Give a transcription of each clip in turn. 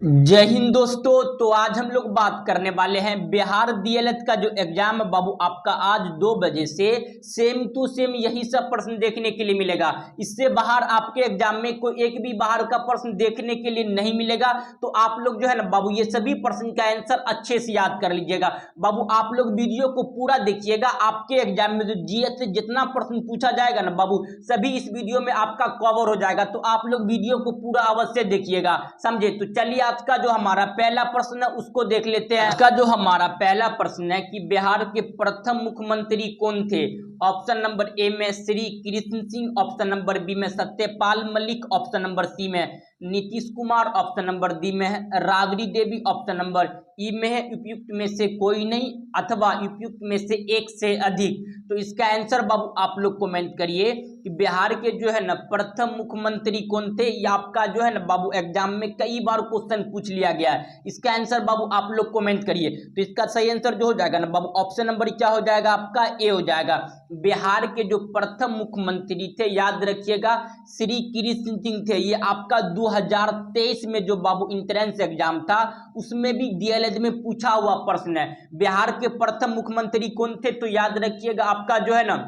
जय हिंद दोस्तों। तो आज हम लोग बात करने वाले हैं बिहार डीएलएड का जो एग्जाम है बाबू, आपका आज 2 बजे से सेम टू सेम यही सब प्रश्न देखने के लिए मिलेगा। इससे बाहर आपके एग्जाम में कोई एक भी बाहर का प्रश्न देखने के लिए नहीं मिलेगा। तो आप लोग जो है ना बाबू, ये सभी प्रश्न का आंसर अच्छे से याद कर लीजिएगा। बाबू आप लोग वीडियो को पूरा देखिएगा, आपके एग्जाम में जो जीएस से जितना प्रश्न पूछा जाएगा ना बाबू, सभी इस वीडियो में आपका कवर हो जाएगा। तो आप लोग वीडियो को पूरा अवश्य देखिएगा, समझे। तो चलिए आज का जो हमारा पहला प्रश्न है उसको देख लेते हैं। इसका जो हमारा पहला प्रश्न है कि बिहार के प्रथम मुख्यमंत्री कौन थे। ऑप्शन नंबर ए में Shri Krishna Singh, option number B में Satyapal Malik, option number C में Nitish Kumar, option number D में है Rabri Devi, option number E में है उपयुक्त में से कोई नहीं अथवा उपयुक्त में से एक से अधिक। तो इसका आंसर बाबू आप लोग कमेंट करिए कि बिहार के जो है ना प्रथम मुख्यमंत्री कौन थे। ये आपका जो है ना बाबू एग्जाम में कई बार क्वेश्चन पूछ लिया गया है। इसका आंसर बाबू आप लोग कमेंट करिए। तो इसका सही आंसर जो हो जाएगा ना बाबू, ऑप्शन नंबर क्या हो जाएगा आपका, ए हो जाएगा। बिहार के जो प्रथम मुख्यमंत्री थे, याद रखिएगा, श्री कृष्ण सिंह थे। ये आपका 2023 में जो बाबू इंट्रेंस एग्जाम था उसमें भी डीएलएड में पूछा हुआ प्रश्न है। बिहार के प्रथम मुख्यमंत्री कौन थे, तो याद रखिएगा आपका जो है ना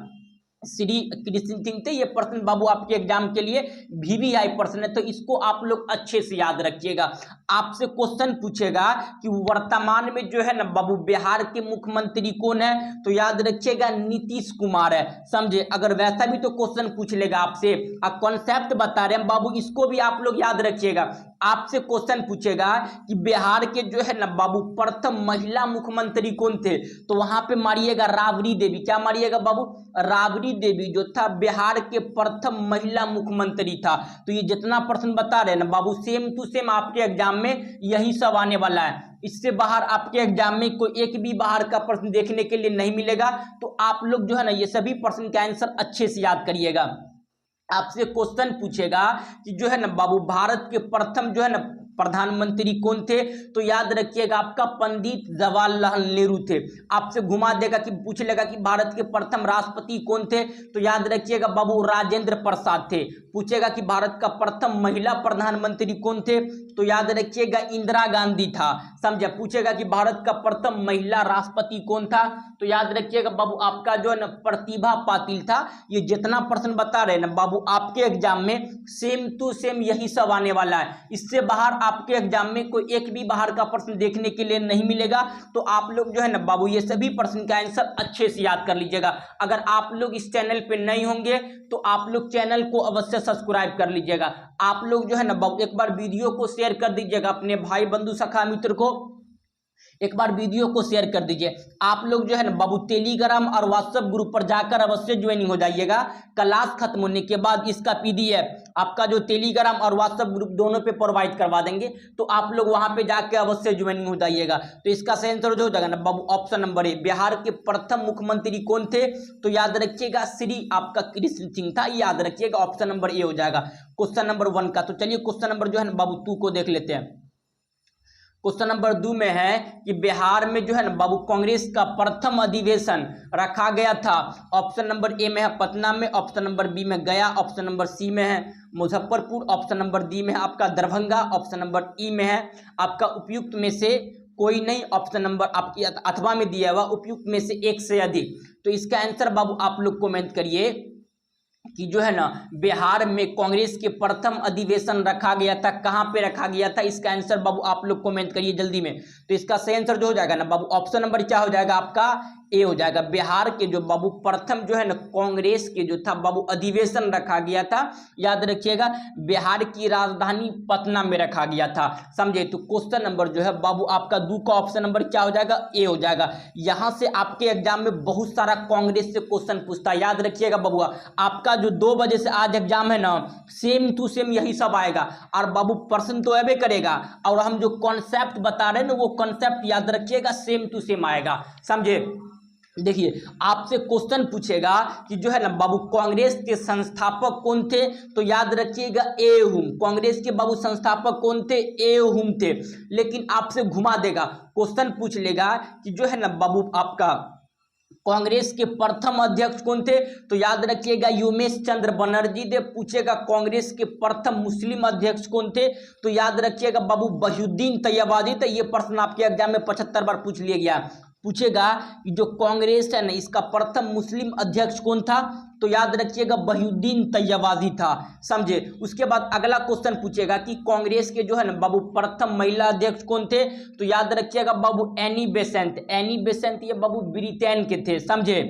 श्री कृष्ण सिंह थे। ये प्रश्न बाबू आपके एग्जाम के लिए वीवीआई प्रश्न है, तो इसको आप लोग अच्छे से याद रखिएगा। आपसे क्वेश्चन पूछेगा कि वर्तमान में जो है ना बाबू बिहार के मुख्यमंत्री कौन है, तो याद रखिएगा नीतीश कुमार है, समझे। अगर वैसा भी तो क्वेश्चन पूछ लेगा आपसे, आप कॉन्सेप्ट बता रहे हैं बाबू, इसको भी आप लोग याद रखिएगा। आपसे क्वेश्चन पूछेगा कि बिहार के जो है ना बाबू प्रथम महिला मुख्यमंत्री कौन थे, तो वहां पे मारिएगा राबड़ी देवी। क्या मारिएगा बाबू, राबड़ी देवी जो था बिहार के प्रथम महिला मुख्यमंत्री था। तो ये जितना प्रश्न बता रहे हैं ना बाबू, सेम टू सेम आपके एग्जाम में यही सब आने वाला है। इससे बाहर आपके एग्जाम में कोई एक भी बाहर का प्रश्न देखने के लिए नहीं मिलेगा। तो आप लोग जो है ना ये सभी प्रश्न के आंसर अच्छे से याद करिएगा। आपसे क्वेश्चन पूछेगा कि जो है ना बाबू भारत के प्रथम जो है ना प्रधानमंत्री कौन थे, तो याद रखिएगा आपका पंडित जवाहरलाल नेहरू थे। आपसे घुमा देगा कि पूछ लेगा कि भारत के प्रथम राष्ट्रपति कौन थे, तो याद रखिएगा बाबू राजेंद्र प्रसाद थे। पूछेगा कि भारत का प्रथम महिला प्रधानमंत्री कौन थे, तो याद रखिएगा इंदिरा गांधी था, समझे। पूछेगा कि भारत का प्रथम महिला राष्ट्रपति कौन था, तो याद रखिएगा बाबू आपका जो है ना प्रतिभा पाटिल था। ये जितना प्रश्न बता रहे हैं ना बाबू, आपके एग्जाम में सेम टू सेम यही सब आने वाला है। इससे बाहर आपके एग्जाम में कोई एक भी बाहर का प्रश्न देखने के लिए नहीं मिलेगा। तो आप लोग जो है ना बाबू ये सभी प्रश्न का आंसर अच्छे से याद कर लीजिएगा। अगर आप लोग इस चैनल पे नहीं होंगे तो आप लोग चैनल को अवश्य सब्सक्राइब कर लीजिएगा। आप लोग जो है ना बाबू एक बार वीडियो को शेयर कर दीजिएगा अपने भाई बंधु सखा मित्र को, एक बार वीडियो को शेयर कर दीजिए। आप लोग जो है ना बाबू टेलीग्राम और व्हाट्सएप ग्रुप पर जाकर अवश्य ज्वाइनिंग हो जाइएगा। क्लास खत्म होने के बाद इसका पीडीएफ आपका जो टेलीग्राम और व्हाट्सएप ग्रुप दोनों पे प्रोवाइड करवा देंगे, तो आप लोग वहां पे जाके अवश्य ज्वाइनिंग हो जाइएगा। तो इसका सही आंसर जो हो जाएगा ना बाबू, ऑप्शन नंबर ए, बिहार के प्रथम मुख्यमंत्री कौन थे, तो याद रखिएगा श्री आपका कृष्ण सिंह था, याद रखिएगा ऑप्शन नंबर ए हो जाएगा क्वेश्चन नंबर 1 का। तो चलिए क्वेश्चन नंबर जो है ना बाबू 2 को देख लेते हैं। क्वेश्चन नंबर 2 में है कि बिहार में जो है ना बाबू कांग्रेस का प्रथम अधिवेशन रखा गया था। ऑप्शन नंबर ए में है पटना में, ऑप्शन नंबर बी में गया, ऑप्शन नंबर सी में है मुजफ्फरपुर, ऑप्शन नंबर डी में है आपका दरभंगा, ऑप्शन नंबर ई में है आपका उपयुक्त में से कोई नहीं, ऑप्शन नंबर आपकी अथवा में दिया हुआ उपयुक्त में से एक से अधिक। तो इसका आंसर बाबू आप लोग कमेंट करिए कि जो है ना बिहार में कांग्रेस के प्रथम अधिवेशन रखा गया था, कहां पे रखा गया था। इसका आंसर बाबू आप लोग कमेंट करिए जल्दी में। तो इसका सही आंसर जो हो जाएगा ना बाबू, ऑप्शन नंबर क्या हो जाएगा आपका, ए हो जाएगा। बिहार के जो बाबू प्रथम जो है ना कांग्रेस के जो था बाबू अधिवेशन रखा गया था, याद रखिएगा बिहार की राजधानी पटना में रखा गया था, समझे। तो क्वेश्चन नंबर जो है बाबू आपका 2 का ऑप्शन नंबर क्या हो जाएगा, ए हो जाएगा। यहां से आपके एग्जाम में बहुत सारा कांग्रेस से क्वेश्चन पूछता है, याद रखिएगा बबुआ। आपका जो 2 बजे से आज एग्जाम है ना, सेम टू सेम यही सब आएगा। और बाबू प्रश्न तो अबे करेगा, और हम जो कॉन्सेप्ट बता रहे हैं ना वो कॉन्सेप्ट याद रखिएगा सेम टू सेम आएगा, समझे। देखिए आपसे क्वेश्चन पूछेगा कि जो है ना बाबू कांग्रेस के संस्थापक कौन थे, तो याद रखिएगा ए हुम। कांग्रेस के बाबू संस्थापक कौन थे, ए हुम थे। लेकिन आपसे घुमा देगा, क्वेश्चन पूछ लेगा कि जो है ना बाबू आपका कांग्रेस के प्रथम अध्यक्ष कौन थे? तो याद रखिएगा उमेश चंद्र बनर्जी थे। पूछेगा कांग्रेस के प्रथम मुस्लिम अध्यक्ष कौन थे? तो याद रखिएगा बाबू वहीउद्दीन तैयबाजी थे। ये प्रश्न आपके एग्जाम में 75 बार पूछ लिया गया। पूछेगा कि जो कांग्रेस है ना, इसका प्रथम मुस्लिम अध्यक्ष कौन था? तो याद रखिएगा वहीउद्दीन तैयबाजी था। समझे। उसके बाद अगला क्वेश्चन पूछेगा कि कांग्रेस के जो है ना बाबू प्रथम महिला अध्यक्ष कौन थे? तो याद रखिएगा बाबू एनी बेसेंट। एनी बेसेंट ये बाबू ब्रिटेन के थे। समझे।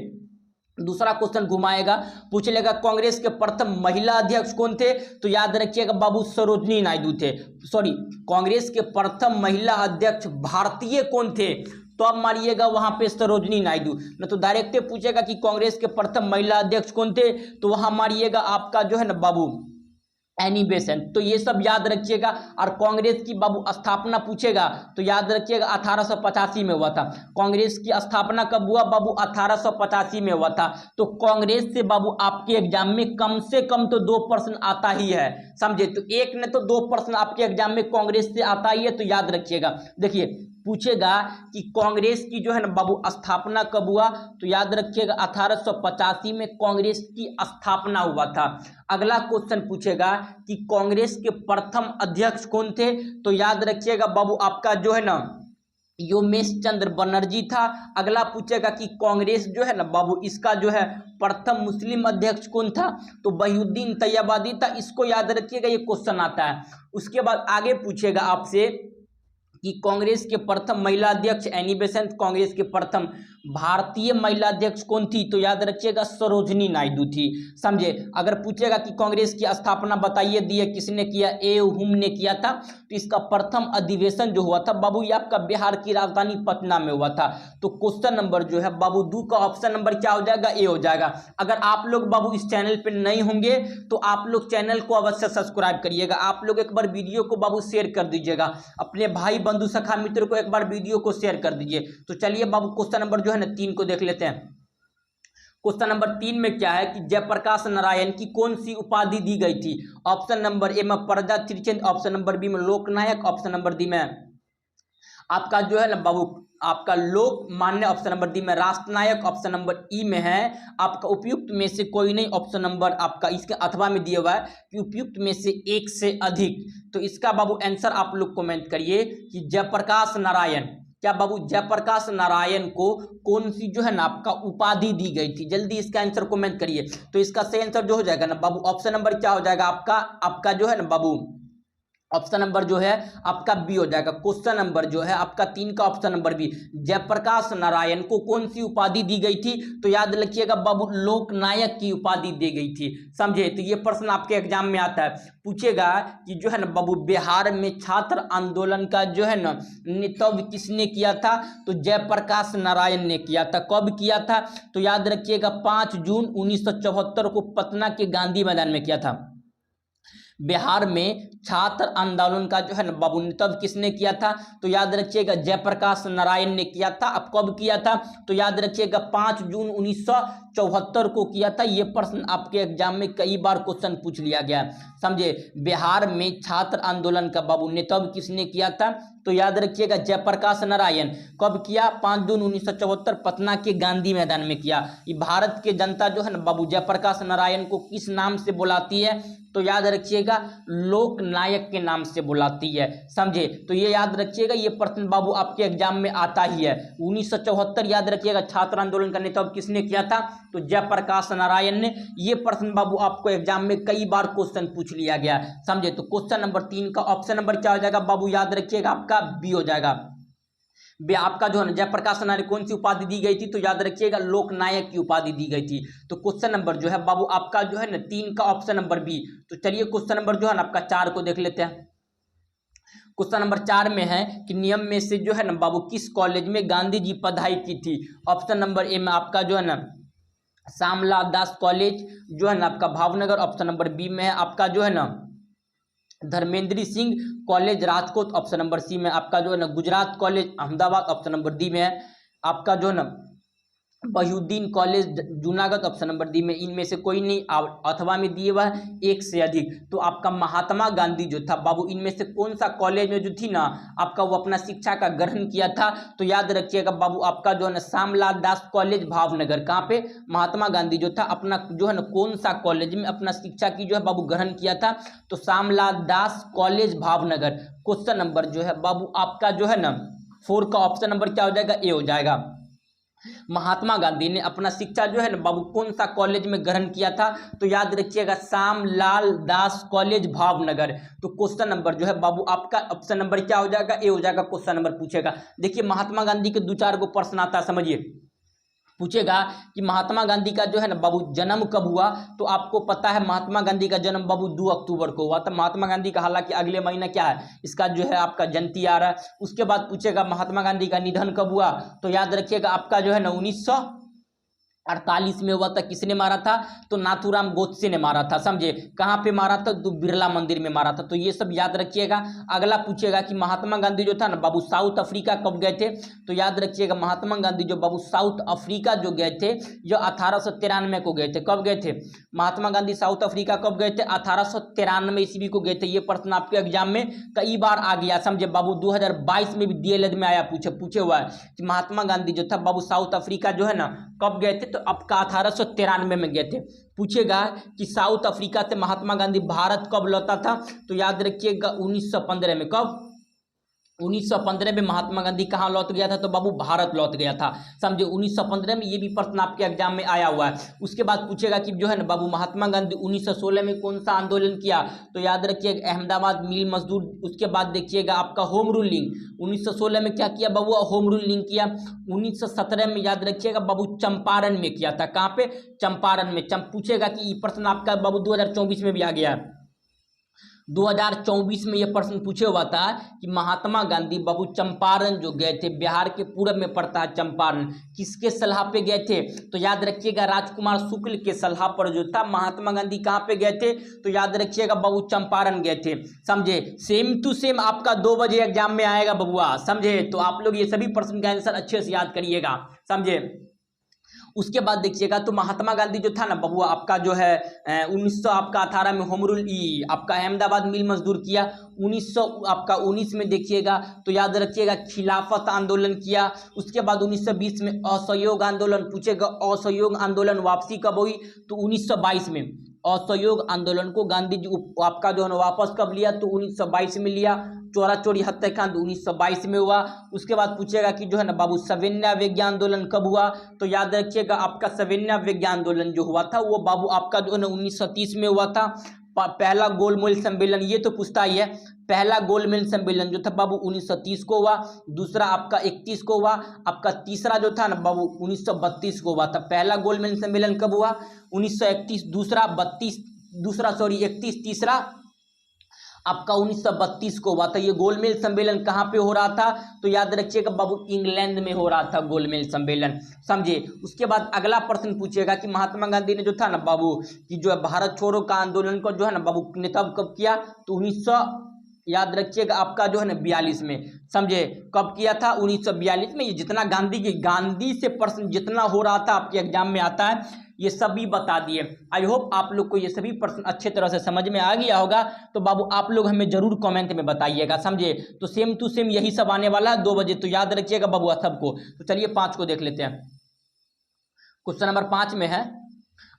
दूसरा क्वेश्चन घुमाएगा, पूछ लेगा कांग्रेस के प्रथम महिला अध्यक्ष कौन थे? तो याद रखिएगा बाबू सरोजनी नायडू थे। सॉरी, कांग्रेस के प्रथम महिला अध्यक्ष भारतीय कौन थे? तो आप मारिएगा वहां पे सरोजनी नायडू। न तो डायरेक्ट पूछेगा कि कांग्रेस के प्रथम महिला अध्यक्ष कौन थे? तो वहां मारिएगा आपका जो है ना बाबू एनी बेसेंट। तो ये सब याद रखिएगा। और कांग्रेस की बाबू स्थापना पूछेगा तो याद रखिएगा 1885 में हुआ था। कांग्रेस की स्थापना कब हुआ बाबू? 1885 में हुआ था। तो कांग्रेस से बाबू आपके एग्जाम में कम से कम तो 2 प्रश्न आता ही है। समझे। तो एक ने तो 2 प्रश्न आपके एग्जाम में कांग्रेस से आता ही है। तो याद रखिएगा। देखिए पूछेगा कि कांग्रेस की जो है ना बाबू स्थापना कब हुआ? तो याद रखिएगा 1885 में कांग्रेस की स्थापना हुआ था। अगला क्वेश्चन पूछेगा कि कांग्रेस के प्रथम अध्यक्ष कौन थे? तो याद रखिएगा बाबू आपका जो है ना उमेश चंद्र बनर्जी था। अगला पूछेगा कि कांग्रेस जो है ना बाबू इसका जो है प्रथम मुस्लिम अध्यक्ष कौन था? तो वहीउद्दीन तैयबाजी था। इसको याद रखिएगा, ये क्वेश्चन आता है। उसके बाद आगे पूछेगा आपसे कि कांग्रेस के प्रथम महिला अध्यक्ष एनी बेसेंट। कांग्रेस के प्रथम भारतीय महिला अध्यक्ष कौन थी? तो याद रखिएगा सरोजनी नायडू थी। समझे। अगर पूछेगा कि कांग्रेस की स्थापना बताइए दिए किसने किया? ए हुम ने किया था। तो इसका प्रथम अधिवेशन जो हुआ था बाबू ये आपका बिहार की राजधानी पटना में हुआ था। तो क्वेश्चन नंबर जो है बाबू 2 का ऑप्शन नंबर क्या हो जाएगा? ए हो जाएगा। अगर आप लोग बाबू इस चैनल पर नहीं होंगे तो आप लोग चैनल को अवश्य सब्सक्राइब करिएगा। आप लोग एक बार वीडियो को बाबू शेयर कर दीजिएगा, अपने भाई बंधु सखा मित्र को एक बार वीडियो को शेयर कर दीजिए। तो चलिए बाबू क्वेश्चन नंबर जो है ना 3 को देख लेते हैं। क्वेश्चन नंबर 3 में क्या है कि जयप्रकाश नारायण की कौन सी उपाधि दी गई थी? ऑप्शन नंबर ए में प्रजा त्रिचंद, ऑप्शन नंबर बी में लोकनायक, ऑप्शन नंबर डी में आपका जो है ना बाबू आपका लोकमान्य, ऑप्शन नंबर डी में राष्ट्रनायक, ऑप्शन नंबर ई में है आपका उपयुक्त में से कोई नहीं, ऑप्शन नंबर आपका इसके अथवा में दिया हुआ है कि उपयुक्त में से एक से अधिक। तो इसका बाबू आंसर आप लोग कमेंट करिए कि जयप्रकाश नारायण, क्या बाबू जयप्रकाश नारायण को कौन सी जो है ना आपका उपाधि दी गई थी? जल्दी इसका आंसर कमेंट करिए। तो इसका सही आंसर जो हो जाएगा ना बाबू ऑप्शन नंबर क्या हो जाएगा आपका जो है ना बाबू ऑप्शन नंबर जो है आपका बी हो जाएगा। क्वेश्चन नंबर जो है आपका 3 का option number B, Jayaprakash Narayan को कौन सी उपाधि दी गई थी? तो याद रखिएगा बाबू लोकनायक की उपाधि दी गई थी। समझे। तो ये प्रश्न आपके एग्जाम में आता है। पूछेगा कि जो है ना बाबू बिहार में छात्र आंदोलन का जो है ना नेतृत्व किसने किया था? तो जयप्रकाश नारायण ने किया था। कब किया था? तो याद रखिएगा 5 जून 1974 को पटना के गांधी मैदान में किया था। बिहार में छात्र आंदोलन का जो है ना बाबू नेतृत्व किसने किया था? तो याद रखिएगा जयप्रकाश नारायण ने किया था। अब कब किया था? तो याद रखिएगा 5 जून 1974 को किया था। ये प्रश्न आपके एग्जाम में कई बार क्वेश्चन पूछ लिया गया। समझे। बिहार में छात्र आंदोलन का बाबू नेतृत्व किसने किया था? तो याद रखिएगा जयप्रकाश नारायण। कब किया? 5 जून 1974 पटना के गांधी मैदान में किया। ये भारत के जनता जो है ना बाबू जयप्रकाश नारायण को किस नाम से बुलाती है? तो याद रखिएगा लोकनायक के नाम से बुलाती है। समझे। तो ये याद रखिएगा, ये प्रश्न बाबू आपके एग्जाम में आता ही है। 1974 याद रखिएगा छात्र आंदोलन का नेतृत्व किसने किया था? तो जयप्रकाश नारायण ने। ये प्रश्न बाबू आपको एग्जाम में कई बार क्वेश्चन पूछ लिया गया। समझे। तो क्वेश्चन नंबर 3 का ऑप्शन नंबर क्या हो जाएगा बाबू? याद रखिएगा आपका बी हो जाएगा। आपका जो है जयप्रकाश नारायण को कौन सी उपाधि दी गई थी? तो याद रखिएगा लोकनायक की उपाधि दी गई थी। तो क्वेश्चन नंबर जो है बाबू आपका जो है ना 3 का ऑप्शन नंबर बी। तो चलिए क्वेश्चन नंबर जो है ना आपका 4 को देख लेते हैं। क्वेश्चन नंबर 4 में है कि नियम में से जो है ना बाबू किस कॉलेज में गांधी जी पढ़ाई की थी? ऑप्शन नंबर ए में आपका जो है ना श्यामला दास कॉलेज जो है ना आपका भावनगर, ऑप्शन नंबर बी में है आपका जो है ना Dharmendra Singh college Rajkot, option number C में आपका जो है ना Gujarat college Ahmedabad, option number D में है आपका जो है ना Bahauddin college Junagadh option number D में, इनमें से कोई नहीं, अथवा में दिए हुआ है एक से अधिक। तो आपका महात्मा गांधी जो था बाबू, इनमें से कौन सा कॉलेज में जो थी ना आपका वो अपना शिक्षा का ग्रहण किया था? तो याद रखिएगा बाबू आपका जो है ना श्यामलाल दास कॉलेज भावनगर। कहाँ पे? महात्मा गांधी जो था अपना जो है ना कौन सा कॉलेज में अपना शिक्षा की जो है बाबू ग्रहण किया था? तो श्यामलाल दास कॉलेज भावनगर। क्वेश्चन नंबर जो है बाबू आपका जो है ना 4 का ऑप्शन नंबर क्या हो जाएगा? ए हो जाएगा। महात्मा गांधी ने अपना शिक्षा जो है ना बाबू कौन सा कॉलेज में ग्रहण किया था? तो याद रखिएगा श्यामलाल दास कॉलेज भावनगर। तो क्वेश्चन नंबर जो है बाबू आपका ऑप्शन नंबर क्या हो जाएगा? ए हो जाएगा। क्वेश्चन नंबर पूछेगा, देखिए महात्मा गांधी के 2-4 को प्रश्न आता है, समझिए। पूछेगा कि महात्मा गांधी का जो है ना बाबू जन्म कब हुआ? तो आपको पता है महात्मा गांधी का जन्म बाबू 2 अक्टूबर को हुआ था। महात्मा गांधी का हालांकि अगले महीना क्या है इसका जो है आपका जयंती आ रहा है। उसके बाद पूछेगा महात्मा गांधी का निधन कब हुआ? तो याद रखिएगा आपका जो है ना 1948 में हुआ था। किसने मारा था? तो नाथूराम गोडसे ने मारा था, समझे। कहाँ पे मारा था? तो बिरला मंदिर में मारा था। तो ये सब याद रखिएगा। अगला पूछेगा कि महात्मा गांधी जो था ना बाबू साउथ अफ्रीका कब गए थे? तो याद रखिएगा महात्मा गांधी जो बाबू साउथ अफ्रीका जो गए थे जो 1893 को गए थे। कब गए थे महात्मा गांधी साउथ अफ्रीका? कब गए थे? 1893 ईस्वी को गए थे। ये प्रश्न आपके एग्जाम में कई बार आ गया, समझे बाबू। 2022 में भी डीएलएड में आया, पूछे हुआ है कि महात्मा गांधी जो था बाबू साउथ अफ्रीका जो है ना कब गए थे? तो आपका 1893 में गए थे। पूछेगा कि साउथ अफ्रीका से महात्मा गांधी भारत कब लौटा था? तो याद रखिएगा 1915 में। कब? 1915 में महात्मा गांधी कहाँ लौट गया था? तो बाबू भारत लौट गया था, समझे। 1915 में। ये भी प्रश्न आपके एग्जाम में आया हुआ है। उसके बाद पूछेगा कि जो है ना बाबू महात्मा गांधी 1916 में कौन सा आंदोलन किया? तो याद रखिएगा अहमदाबाद मिल मजदूर। उसके बाद देखिएगा आपका होम रूलिंग। 1916 में क्या किया बाबू? होम रूलिंग किया। 1917 में याद रखिएगा बाबू चंपारण में किया था। कहाँ पे? चंपारण में। पूछेगा कि ये प्रश्न आपका बाबू 2024 में भी आ गया। 2024 में यह प्रश्न पूछे हुआ था कि महात्मा गांधी बाबू चंपारण जो गए थे, बिहार के पूर्व में पड़ता है चंपारण, किसके सलाह पे गए थे? तो याद रखिएगा राजकुमार शुक्ल के सलाह पर जो था महात्मा गांधी कहाँ पे गए थे? तो याद रखिएगा बाबू चंपारण गए थे, समझे। सेम टू सेम आपका 2 बजे एग्जाम में आएगा बबुआ, समझे। तो आप लोग ये सभी प्रश्न का आंसर अच्छे से याद करिएगा, समझे। उसके बाद देखिएगा तो महात्मा गांधी जो था ना बबुआ आपका जो है 1918 में होम रूल आपका अहमदाबाद मिल मजदूर किया। 1919 में देखिएगा तो याद रखिएगा खिलाफत आंदोलन किया। उसके बाद 1920 में असहयोग आंदोलन। पूछेगा असहयोग आंदोलन वापसी कब हुई? तो 1922 में। असहयोग आंदोलन को गांधी जी आपका जो है वापस कब लिया? तो 1922 में लिया। चोरा चोरी हत्याकांड 1922 में हुआ। उसके बाद पूछेगा कि जो है ना बाबू सविनय विज्ञान आंदोलन कब हुआ? तो याद रखिएगा आपका सविनय विज्ञान आंदोलन जो हुआ था वो बाबू आपका जो है ना 1930 में हुआ था। पहला गोलमेज सम्मेलन, ये तो पूछता ही है। पहला गोलमेज सम्मेलन जो था बाबू 1930 को हुआ। दूसरा आपका 31 को हुआ। आपका तीसरा जो था ना बाबू 1932 को हुआ था। पहला गोलमेज सम्मेलन कब हुआ? 1931। दूसरा 31। तीसरा आपका 1932 को हुआ था। ये गोलमेज सम्मेलन कहाँ पे हो रहा था? तो याद रखिएगा बाबू इंग्लैंड में हो रहा था गोलमेज सम्मेलन, समझे। उसके बाद अगला प्रश्न पूछेगा कि महात्मा गांधी ने जो था ना बाबू कि जो है भारत छोड़ो का आंदोलन को जो है ना बाबू नेतृत्व कब किया? तो याद रखिएगा आपका जो है ना 42 में, समझे। कब किया था? 1942 में। ये जितना गांधी से प्रश्न जितना हो रहा था आपके एग्जाम में आता है ये सभी बता दिए। आई होप आप लोग को ये सभी प्रश्न अच्छे तरह से समझ में आ गया होगा। तो बाबू आप लोग हमें जरूर कमेंट में बताइएगा, समझे। तो सेम टू सेम यही सब आने वाला है 2 बजे, तो याद रखिएगा बाबू सबको। तो चलिए 5 को देख लेते हैं। क्वेश्चन नंबर 5 में है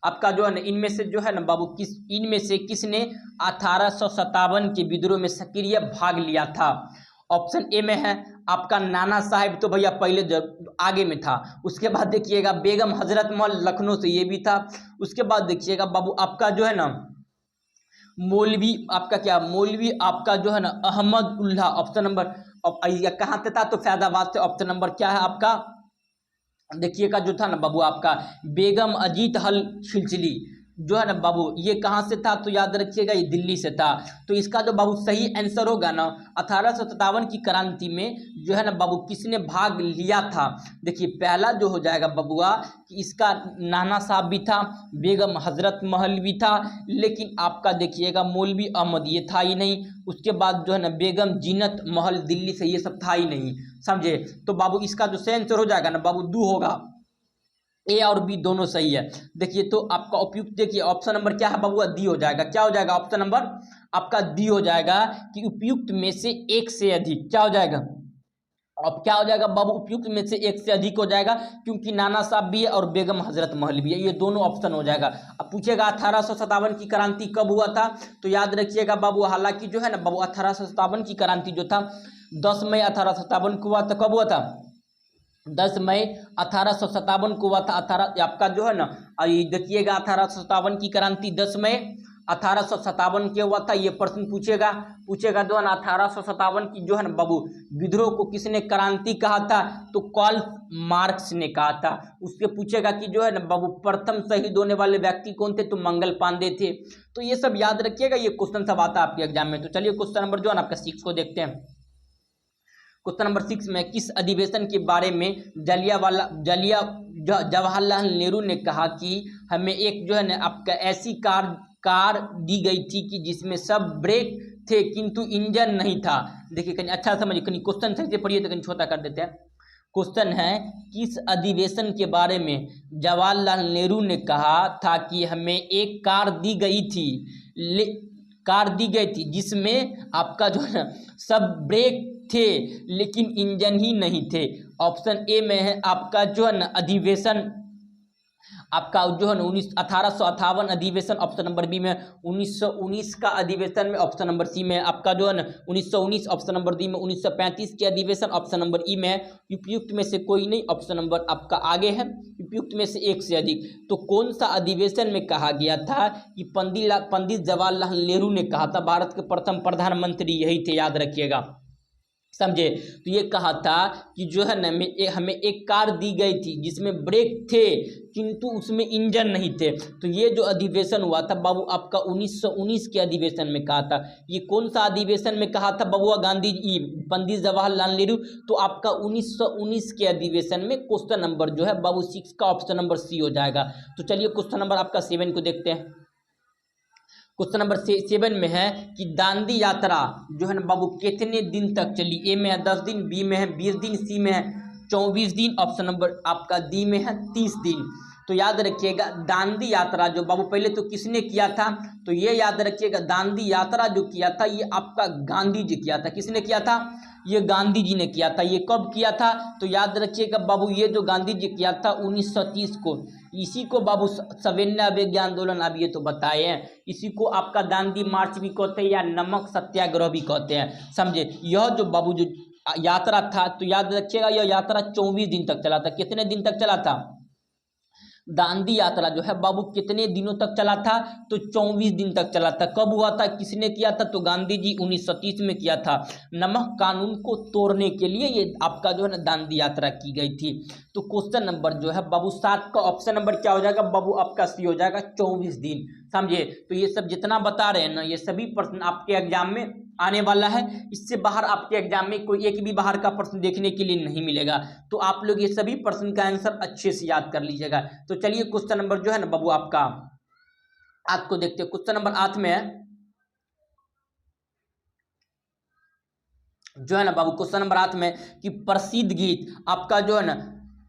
आपका जो है ना इनमें से जो है ना बाबू इनमें से किसने 1857 के विद्रोह में सक्रिय भाग लिया था? ऑप्शन ए में है आपका नाना साहेब, तो भैया पहले आगे में था। उसके बाद देखिएगा बेगम हजरत महल लखनऊ से, ये भी था। उसके बाद देखिएगा बाबू आपका जो है ना मौलवी आपका जो है ना अहमद उल्लाह, ऑप्शन नंबर कहाँ से था? तो फैजाबाद से। ऑप्शन नंबर क्या है आपका? देखिएगा जो था ना बाबू आपका बेगम अजीत हल खिलचिली जो है ना बाबू ये कहाँ से था? तो याद रखिएगा ये दिल्ली से था। तो इसका जो बाबू सही आंसर होगा ना 1857 की क्रांति में जो है ना बाबू किसने भाग लिया था? देखिए पहला जो हो जाएगा बबुआ कि इसका नाना साहब भी था, बेगम हजरत महल भी था, लेकिन आपका देखिएगा मौलवी अहमद ये था ही नहीं। उसके बाद जो है ना बेगम जीनत महल दिल्ली से, ये सब था ही नहीं, समझे। तो बाबू इसका जो सही आंसर हो जाएगा ना बाबू 2 होगा। ए और बी दोनों सही है। देखिए तो आपका उपयुक्त देखिए ऑप्शन नंबर क्या है बबुआ, डी हो जाएगा। क्या हो जाएगा ऑप्शन नंबर आपका डी हो जाएगा कि उपयुक्त में से एक से अधिक। क्या हो जाएगा, अब क्या हो जाएगा बाबू, उपयुक्त में से एक से अधिक हो जाएगा, क्योंकि नाना साहब भी है और बेगम हजरत महल भी है, ये दोनों ऑप्शन हो जाएगा। अब पूछेगा 1857 की क्रांति कब हुआ था, तो याद रखिएगा बाबू, हालांकि जो है ना बाबू 1857 की क्रांति जो था 10 मई 1857 को हुआ था। कब हुआ था, 10 मई 1857 को हुआ था। 18 आपका जो है ना, देखिएगा 1857 की क्रांति 10 मई 1857 के हुआ था। ये प्रश्न पूछेगा जो है ना 1857 की जो है ना बाबू विद्रोह को किसने क्रांति कहा था, तो कार्ल मार्क्स ने कहा था। उससे पूछेगा कि जो है ना बाबू प्रथम शहीद होने वाले व्यक्ति कौन थे, तो मंगल पांडे थे। तो ये सब याद रखिएगा, ये क्वेश्चन सब आता है आपके एग्जाम में। तो चलिए क्वेश्चन नंबर जो है ना आपका 6 को देखते हैं। क्वेश्चन नंबर 6 में किस अधिवेशन के बारे में जवाहरलाल नेहरू ने कहा कि हमें एक जो है ना आपका ऐसी कार दी गई थी कि जिसमें सब ब्रेक थे किंतु इंजन नहीं था। देखिए कहीं अच्छा समझिए, कहीं क्वेश्चन सही से पढ़िए तो कहीं छोटा कर देते हैं। क्वेश्चन है किस अधिवेशन के बारे में जवाहरलाल नेहरू ने कहा था कि हमें एक कार दी गई थी जिसमें आपका जो है ना सब ब्रेक थे लेकिन इंजन ही नहीं थे। ऑप्शन ए में है आपका जो है ना अधिवेशन आपका जो है ना 1858 अधिवेशन, ऑप्शन नंबर बी में 1919 का अधिवेशन में, ऑप्शन नंबर सी में आपका जो है ना 1919, ऑप्शन नंबर डी में 1935 के अधिवेशन, ऑप्शन नंबर ई में उपयुक्त में से कोई नहीं, ऑप्शन नंबर आपका आगे है उपयुक्त में से एक से अधिक। तो कौन सा अधिवेशन में कहा गया था कि पंडित जवाहरलाल नेहरू ने कहा था, भारत के प्रथम प्रधानमंत्री यही थे, याद रखिएगा, समझे। तो ये कहा था कि जो है ना हमें एक कार दी गई थी जिसमें ब्रेक थे किंतु उसमें इंजन नहीं थे। तो ये जो अधिवेशन हुआ था बाबू आपका 1919 के अधिवेशन में कहा था। ये कौन सा अधिवेशन में कहा था बबुआ गांधी जी पंडित जवाहरलाल नेहरू, तो आपका 1919 के अधिवेशन में। क्वेश्चन नंबर जो है बाबू 6 का ऑप्शन नंबर सी हो जाएगा। तो चलिए क्वेश्चन नंबर आपका 7 को देखते हैं। क्वेश्चन नंबर 7 में है कि दांडी यात्रा जो है ना बाबू कितने दिन तक चली। ए में है 10 दिन, बी में है 20 दिन, सी में है 24 दिन, ऑप्शन नंबर आपका डी में है 30 दिन। तो याद रखिएगा दांडी यात्रा जो बाबू पहले तो किसने किया था, तो ये याद रखिएगा दांडी यात्रा जो किया था ये आपका गांधी जी किया था। किसने किया था, ये गांधी जी ने किया था। ये कब किया था, तो याद रखिएगा बाबू ये जो गांधी जी किया था 1930 को। इसी को बाबू सविनय अवज्ञा आंदोलन अब ये तो बताए हैं, इसी को आपका दांडी मार्च भी कहते हैं या नमक सत्याग्रह भी कहते हैं, समझे। यह जो बाबू जो यात्रा था तो याद रखिएगा यह यात्रा 24 दिन तक चला था। कितने दिन तक चला था, दांडी यात्रा जो है बाबू कितने दिनों तक चला था, तो 24 दिन तक चला था। कब हुआ था, किसने किया था, तो गांधी जी 1930 में किया था। नमक कानून को तोड़ने के लिए ये आपका जो है ना दांडी यात्रा की गई थी। तो क्वेश्चन नंबर जो है बाबू 7 का ऑप्शन नंबर क्या हो जाएगा बाबू आपका सी हो जाएगा 24 दिन, समझे। तो ये सब जितना बता रहे हैं ना ये सभी प्रश्न आपके एग्जाम में आने वाला है। इससे बाहर आपके एग्जाम में कोई एक भी बाहर का प्रश्न देखने के लिए नहीं मिलेगा। तो आप लोग ये सभी प्रश्न का आंसर अच्छे से याद कर लीजिएगा। तो चलिए क्वेश्चन नंबर जो है ना बाबू आपका 8 को देखते हैं। क्वेश्चन नंबर 8 में जो है ना बाबू क्वेश्चन नंबर 8 में कि प्रसिद्ध गीत आपका जो है ना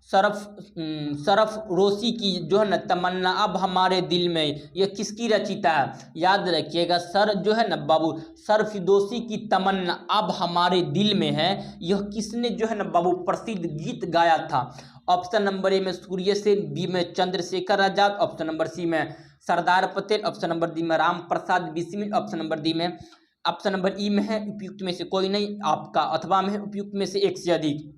सरफरोशी की जो है ना तमन्ना अब हमारे दिल में, ये किसकी रचिता है, याद रखिएगा सर जो है ना बाबू सरफरोशी की तमन्ना अब हमारे दिल में है, यह किसने जो है ना बाबू प्रसिद्ध गीत गाया था। ऑप्शन नंबर ए में सूर्य सेन, बी में Chandrashekhar Azad, option number C में Sardar Patel, option number D में Ram Prasad Bismil, option number D में ऑप्शन नंबर ई में है उपयुक्त में से कोई नहीं आपका, अथवा में है उपयुक्त में से एक से अधिक।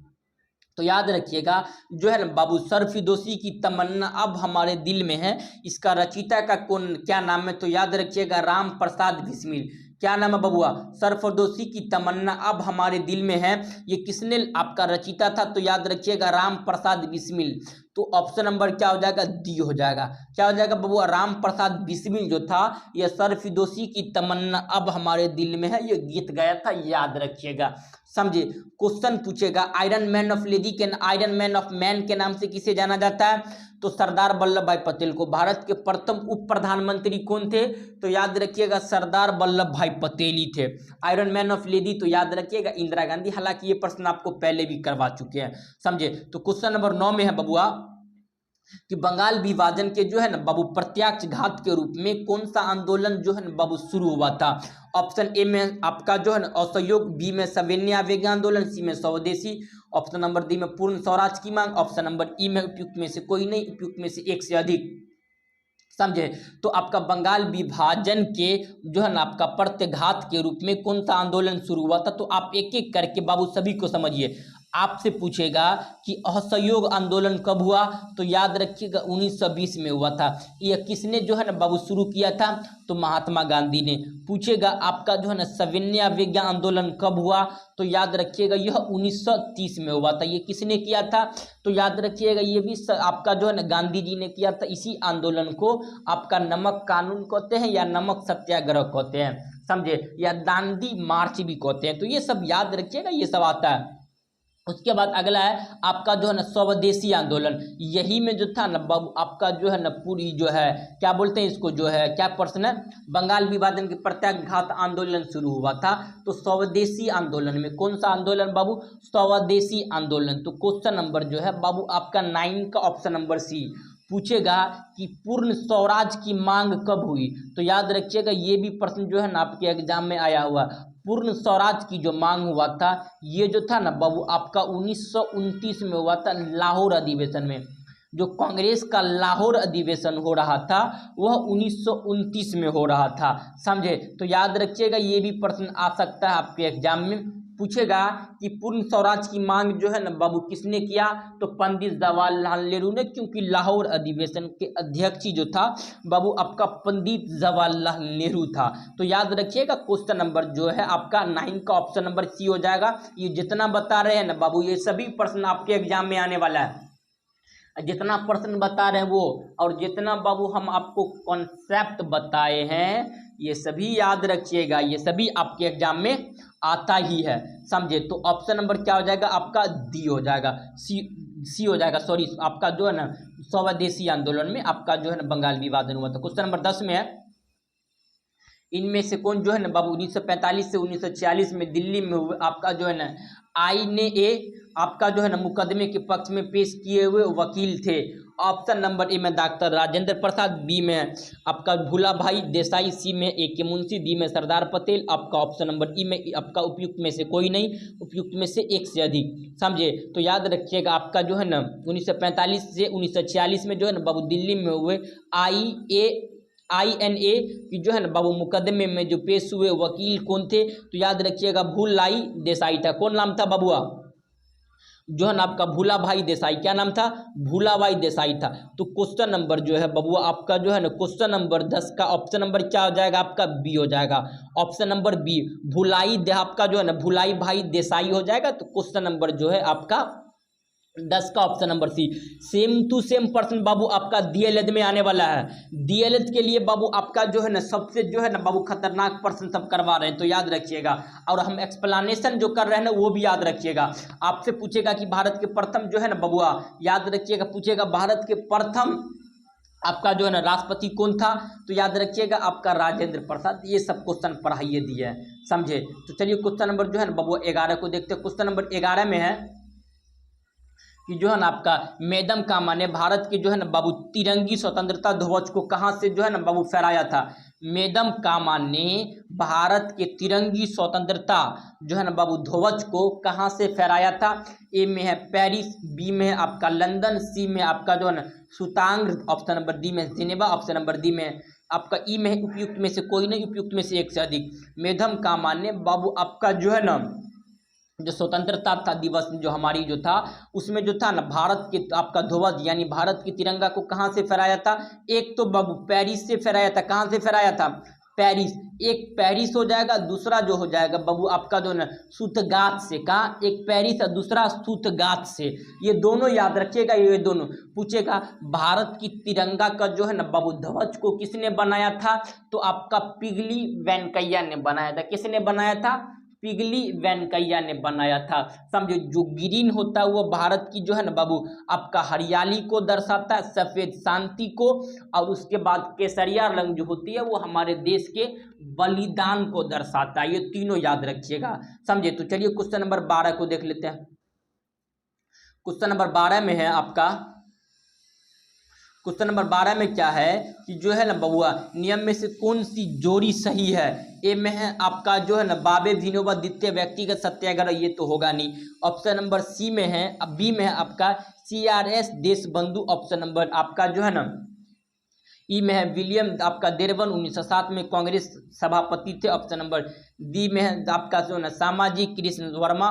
तो याद रखिएगा जो है ना बाबू सरफरोशी की तमन्ना अब हमारे दिल में है, इसका रचयिता का क्या नाम है, तो याद रखिएगा राम प्रसाद बिस्मिल। क्या नाम है बबुआ, सरफरोशी की तमन्ना अब हमारे दिल में है, ये किसने आपका रचयिता था, तो याद रखिएगा राम प्रसाद बिस्मिल। तो ऑप्शन नंबर क्या हो जाएगा, डी हो जाएगा। क्या हो जाएगा बबुआ, राम प्रसाद बिस्मिल जो था यह सरफरोशी की तमन्ना अब हमारे दिल में है ये गीत गाया था, याद रखिएगा, समझे। क्वेश्चन पूछेगा आयरन मैन ऑफ लेडी के आयरन मैन ऑफ मैन के नाम से किसे जाना जाता है, तो सरदार वल्लभ भाई पटेल को। भारत के प्रथम उप प्रधानमंत्री कौन थे, तो याद रखिएगा सरदार वल्लभ भाई पटेल ही थे। आयरन मैन ऑफ लेडी तो याद रखिएगा इंदिरा गांधी, हालांकि ये प्रश्न आपको पहले भी करवा चुके हैं, समझे। तो क्वेश्चन नंबर 9 में है बबुआ कि बंगाल विभाजन के जो है ना बाबू प्रत्यक्ष घात के रूप में कौन सा आंदोलन जो है ना बाबू शुरू हुआ था। ऑप्शन ए में आपका जो है ना असहयोग, बी में सविनय आवेगी आंदोलन, सी में स्वदेशी, ऑप्शन नंबर डी में पूर्ण स्वराज की मांग, ऑप्शन नंबर ई में उपयुक्त में से कोई नहीं, उपयुक्त में से एक से अधिक। समझे। तो आपका बंगाल विभाजन के जो है ना आपका प्रत्यघात के रूप में कौन सा आंदोलन शुरू हुआ था। तो आप एक एक करके बाबू सभी को समझिए। आपसे पूछेगा कि असहयोग आंदोलन कब हुआ, तो याद रखिएगा 1920 में हुआ था। यह किसने जो है ना बाबू शुरू किया था, तो महात्मा गांधी ने। पूछेगा आपका जो है ना सविनय अवज्ञा आंदोलन कब हुआ, तो याद रखिएगा यह 1930 में हुआ था। ये किसने किया था, तो याद रखिएगा ये भी आपका जो है ना गांधी जी ने किया था। इसी आंदोलन को आपका नमक कानून कहते हैं या नमक सत्याग्रह कहते हैं, समझे, या दांडी मार्च भी कहते हैं। तो ये सब याद रखिएगा, ये सब आता है। उसके बाद अगला है आपका जो है ना स्वदेशी आंदोलन। यही में जो था ना बाबू आपका जो है ना पूरी जो है क्या बोलते हैं इसको, जो है क्या प्रश्न है, बंगाल विभाजन के प्रत्याघात आंदोलन शुरू हुआ था। तो स्वदेशी आंदोलन में कौन सा आंदोलन बाबू, स्वदेशी आंदोलन। तो क्वेश्चन नंबर जो है बाबू आपका 9 का ऑप्शन नंबर सी। पूछेगा कि पूर्ण स्वराज की मांग कब हुई, तो याद रखिएगा ये भी प्रश्न जो है ना आपके एग्जाम में आया हुआ। पूर्ण स्वराज की जो मांग हुआ था, ये जो था ना बाबू आपका 1929 में हुआ था, लाहौर अधिवेशन में। जो कांग्रेस का लाहौर अधिवेशन हो रहा था वह 1929 में हो रहा था, समझे। तो याद रखिएगा ये भी प्रश्न आ सकता है आपके एग्जाम में। पूछेगा कि पूर्ण स्वराज की मांग जो है ना बाबू किसने किया, तो पंडित जवाहरलाल नेहरू ने, क्योंकि लाहौर अधिवेशन के अध्यक्ष जो था बाबू आपका पंडित जवाहरलाल नेहरू था। तो याद रखिएगा क्वेश्चन नंबर जो है आपका 9 का ऑप्शन नंबर सी हो जाएगा। ये जितना बता रहे हैं ना बाबू, ये सभी प्रश्न आपके एग्जाम में आने वाला है। जितना प्रश्न बता रहे हैं वो, और जितना बाबू हम आपको कॉन्सेप्ट बताए हैं, ये सभी याद रखिएगा, ये सभी आपके एग्जाम में आता ही है, समझे। तो ऑप्शन नंबर क्या हो जाएगा आपका, डी हो जाएगा, सी हो जाएगा, सॉरी, आपका जो है ना स्वदेशी आंदोलन में आपका जो है ना बंगाल विभाजन हुआ था। क्वेश्चन नंबर 10 में है, इनमें से कौन जो है ना बाबू 1945 से 1946 में दिल्ली में हुए आपका जो है ना INA आपका जो है ना मुकदमे के पक्ष में पेश किए हुए वकील थे। ऑप्शन नंबर ए में डॉक्टर राजेंद्र प्रसाद, बी में आपका भूला भाई देसाई, सी में AK मुंशी, डी में सरदार पटेल। आपका ऑप्शन नंबर ई में आपका उपयुक्त में से कोई नहीं, उपयुक्त में से एक से अधिक, समझे। तो याद रखिएगा आपका जो है ना 1945 से 1946 में जो है ना बाबू दिल्ली में हुए INA की जो है ना बाबू मुकदमे में जो पेश हुए वकील कौन थे, तो याद रखिएगा भूलाई देसाई था। कौन नाम था बाबुआ, जो है ना आपका भूला भाई देसाई, क्या नाम था, भूला भाई देसाई था। तो क्वेश्चन नंबर जो है बबुआ आपका जो है ना क्वेश्चन नंबर 10 का ऑप्शन नंबर क्या हो जाएगा आपका, बी हो जाएगा। ऑप्शन नंबर बी भुलाई आपका जो है ना भुलाई भाई देसाई हो जाएगा। तो क्वेश्चन नंबर जो है आपका 10 का option number C. Same to same प्रश्न बाबू आपका DLED में आने वाला है। DLED के लिए बाबू आपका जो है ना सबसे जो है ना बाबू खतरनाक प्रश्न सब करवा रहे हैं, तो याद रखिएगा। और हम एक्सप्लेनेशन जो कर रहे हैं ना वो भी याद रखिएगा। आपसे पूछेगा कि भारत के प्रथम जो है ना बबुआ, याद रखिएगा, पूछेगा भारत के प्रथम आपका जो है ना राष्ट्रपति कौन था, तो याद रखिएगा आपका राजेंद्र प्रसाद। ये सब क्वेश्चन पढ़ाइए दिए हैं, समझे। तो चलिए क्वेश्चन नंबर जो है ना बबुआ 11 को देखते हैं। क्वेश्चन नंबर 11 में है कि जो है ना आपका मैडम कामा ने भारत के जो है ना बाबू तिरंगी स्वतंत्रता ध्वज को कहाँ से जो है ना बाबू फहराया था। मैडम कामा ने भारत के तिरंगी स्वतंत्रता जो है ना बाबू ध्वज को कहाँ से फहराया था। ए में है पेरिस, बी में है आपका लंदन, सी में आपका जो है ना सुतांग, ऑप्शन नंबर डी में जिनेवा, ऑप्शन नंबर डी में आपका ई में है उपयुक्त में से कोई नहीं, उपयुक्त में से एक से अधिक। मैडम कामा ने बाबू आपका जो है ना जो स्वतंत्रता था दिवस जो हमारी जो था उसमें जो था ना भारत के आपका ध्वज यानी भारत की तिरंगा को कहाँ से फहराया था। एक तो बाबू पेरिस से फहराया था। कहाँ से फहराया था, पेरिस। एक पेरिस हो जाएगा, दूसरा जो हो जाएगा बाबू आपका जो ना सूतगात से। कहाँ, एक पेरिस और दूसरा सूतगात से। ये दोनों याद रखिएगा, ये दोनों। पूछेगा भारत की तिरंगा का जो है ना बाबू ध्वज को किसने बनाया था, तो आपका पिगली वेंकैया ने बनाया था। किसने बनाया था, पिगली वेंकैया ने बनाया था, समझो। जो ग्रीन होता है वो भारत की जो है ना बाबू आपका हरियाली को दर्शाता है, सफेद शांति को, और उसके बाद केसरिया रंग जो होती है वो हमारे देश के बलिदान को दर्शाता है। ये तीनों याद रखिएगा, समझे। तो चलिए क्वेश्चन नंबर 12 को देख लेते हैं। क्वेश्चन नंबर 12 में है आपका क्वेश्चन नंबर 12 में क्या है कि जो है ना बबुआ नियम में से कौन सी जोड़ी सही है। ए में है आपका जो है ना बाबे विनोबा द्वितीय व्यक्तिगत सत्याग्रह, ये तो होगा नहीं। ऑप्शन नंबर सी में है, अब बी में है आपका CRS देशबंधु। ऑप्शन नंबर आपका जो है ना ई में है विलियम आपका देरवन 1907 में कांग्रेस सभापति थे। ऑप्शन नंबर डी में है आपका जो है ना सामाजी कृष्ण वर्मा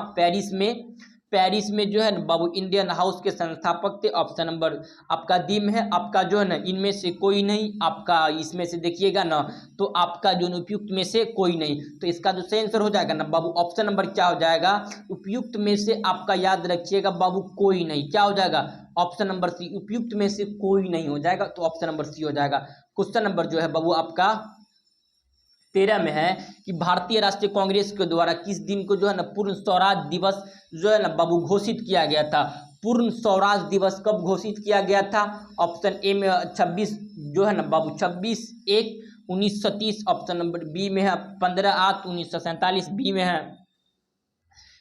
पेरिस में जो है ना बाबू इंडियन हाउस के संस्थापक थे। ऑप्शन नंबर आपका डी में है आपका जो है ना इनमें से कोई नहीं, आपका इसमें से देखिएगा ना तो आपका जो उपयुक्त में से कोई नहीं, तो इसका जो सही आंसर हो जाएगा ना बाबू ऑप्शन नंबर क्या हो जाएगा, उपयुक्त में से आपका याद रखिएगा बाबू कोई नहीं, क्या हो जाएगा ऑप्शन नंबर सी, उपयुक्त में से कोई नहीं हो जाएगा, तो ऑप्शन नंबर सी हो जाएगा। क्वेश्चन नंबर जो है बाबू आपका 13 में है कि भारतीय राष्ट्रीय कांग्रेस के द्वारा किस दिन को जो है ना पूर्ण स्वराज दिवस जो है ना बाबू घोषित किया गया था। पूर्ण स्वराज दिवस कब घोषित किया गया था। ऑप्शन ए में 26 जो है ना बाबू 26/1/1930। ऑप्शन नंबर बी में है 15/8/1947। बी में है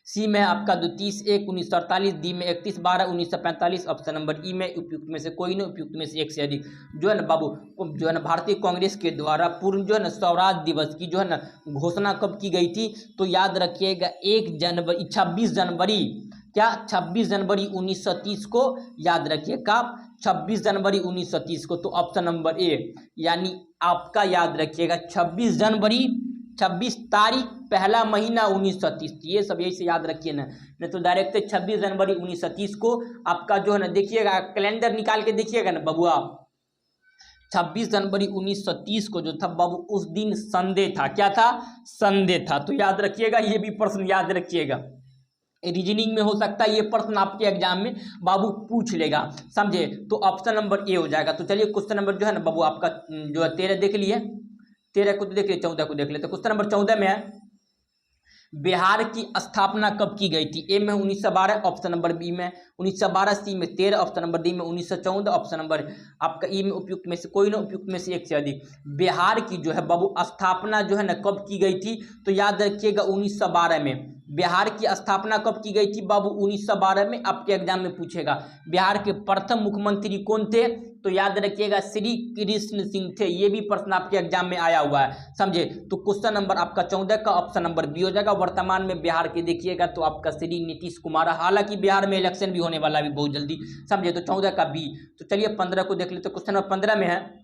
सी में आपका 30/1/1948। डी में 31/12/1945। ऑप्शन नंबर ई में उपयुक्त में से कोई नहीं, उपयुक्त में से एक से अधिक। जो है ना बाबू जो है ना भारतीय कांग्रेस के द्वारा पूर्ण जो है ना स्वराज दिवस की जो है ना घोषणा कब की गई थी, तो याद रखिएगा 26 जनवरी क्या 26 जनवरी 1930 को याद रखिएगा, 26 जनवरी 1930 को। तो ऑप्शन नंबर ए यानी आपका याद रखिएगा 26 जनवरी 26 तारीख पहला महीना 1930, ये सब यही से याद रखिए ना, नहीं तो डायरेक्ट 26 जनवरी 1930 को आपका जो है ना देखिएगा कैलेंडर निकाल के देखिएगा ना बबुआ 26 जनवरी 1930 को जो था बाबू उस दिन संडे था, क्या था संडे था। तो याद रखिएगा, ये भी प्रश्न याद रखिएगा, रीजनिंग में हो सकता है ये प्रश्न आपके एग्जाम में बाबू पूछ लेगा, समझे। तो ऑप्शन नंबर ए हो जाएगा। तो चलिए क्वेश्चन नंबर जो है ना बाबू आपका जो है 13 देख लिए, 13 को तो देख लिए, 14 को देख लेते। क्वेश्चन नंबर 14 में है बिहार की स्थापना कब की गई थी। ए में 1912। ऑप्शन नंबर बी में 1912। सी में 13। ऑप्शन नंबर डी में 1914। ऑप्शन नंबर आपका ई में उपयुक्त में से कोई ना, उपयुक्त में से एक से अधिक। बिहार की जो है बाबू स्थापना जो है ना कब की गई थी, तो याद रखिएगा 1912 में। बिहार की स्थापना कब की गई थी बाबू 1912 में, आपके एग्जाम में पूछेगा। बिहार के प्रथम मुख्यमंत्री कौन थे, तो याद रखिएगा श्री कृष्ण सिंह थे, ये भी प्रश्न आपके एग्जाम में आया हुआ है, समझे। तो क्वेश्चन नंबर आपका 14 का ऑप्शन नंबर बी हो जाएगा। वर्तमान में बिहार के देखिएगा तो आपका श्री नीतीश कुमार, हालांकि बिहार में इलेक्शन भी होने वाला भी बहुत जल्दी, समझे। तो 14 का बी। तो चलिए 15 को देख लेते। क्वेश्चन नंबर 15 में है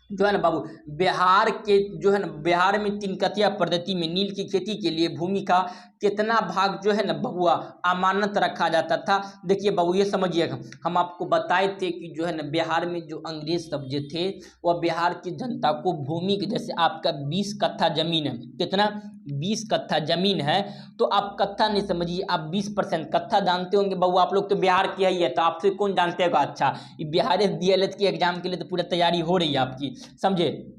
जो है ना बाबू बिहार के जो है ना बिहार में तीनकतिया पद्धति में नील की खेती के लिए भूमि का कितना भाग जो है ना बबुआ अमानत रखा जाता था। देखिए बाबू ये समझिएगा, हम आपको बताए थे कि जो है ना बिहार में जो अंग्रेज सब जो थे वह बिहार की जनता को भूमि के, जैसे आपका 20 कट्ठा जमीन है, कितना 20 कट्ठा जमीन है, तो आप कट्ठा नहीं समझिए, आप 20% कट्ठा जानते होंगे बाबू, आप लोग तो बिहार के ही है, तो आपसे कौन जानते होगा। अच्छा, ये बिहार DLED की एग्जाम के लिए तो पूरा तैयारी हो रही है आपकी, समझे।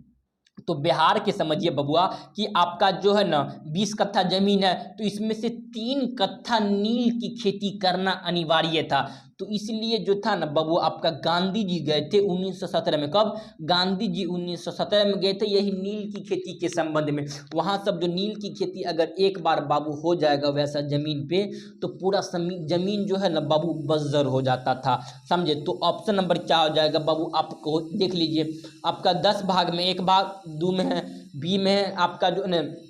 तो बिहार के समझिए बबुआ कि आपका जो है ना 20 कट्ठा जमीन है, तो इसमें से 3 कट्ठा नील की खेती करना अनिवार्य था। तो इसलिए जो था ना बाबू आपका गांधी जी गए थे 1917 में। कब गांधी जी 1917 में गए थे, यही नील की खेती के संबंध में। वहाँ सब जो नील की खेती अगर एक बार बाबू हो जाएगा वैसा जमीन पे, तो पूरा जमीन जो है ना बाबू बंजर हो जाता था, समझे। तो ऑप्शन नंबर क्या हो जाएगा बाबू, आपको देख लीजिए, आपका 10 भाग में 1 भाग, दो में है, बी में है आपका जो है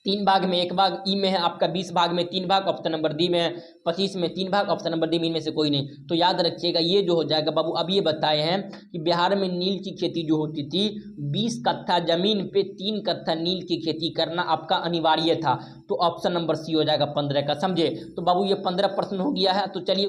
3 भाग में 1 भाग, ई में है आपका 20 भाग में 3 भाग, ऑप्शन नंबर डी में है 25 में 3 भाग, ऑप्शन नंबर डी में इनमें से कोई नहीं। तो याद रखिएगा ये जो हो जाएगा बाबू, अब ये बताए हैं कि बिहार में नील की खेती जो होती थी 20 कट्ठा जमीन पे 3 कट्ठा नील की खेती करना आपका अनिवार्य था। तो ऑप्शन नंबर सी हो जाएगा 15 का, समझे। तो बाबू ये 15 प्रश्न हो गया है। तो चलिए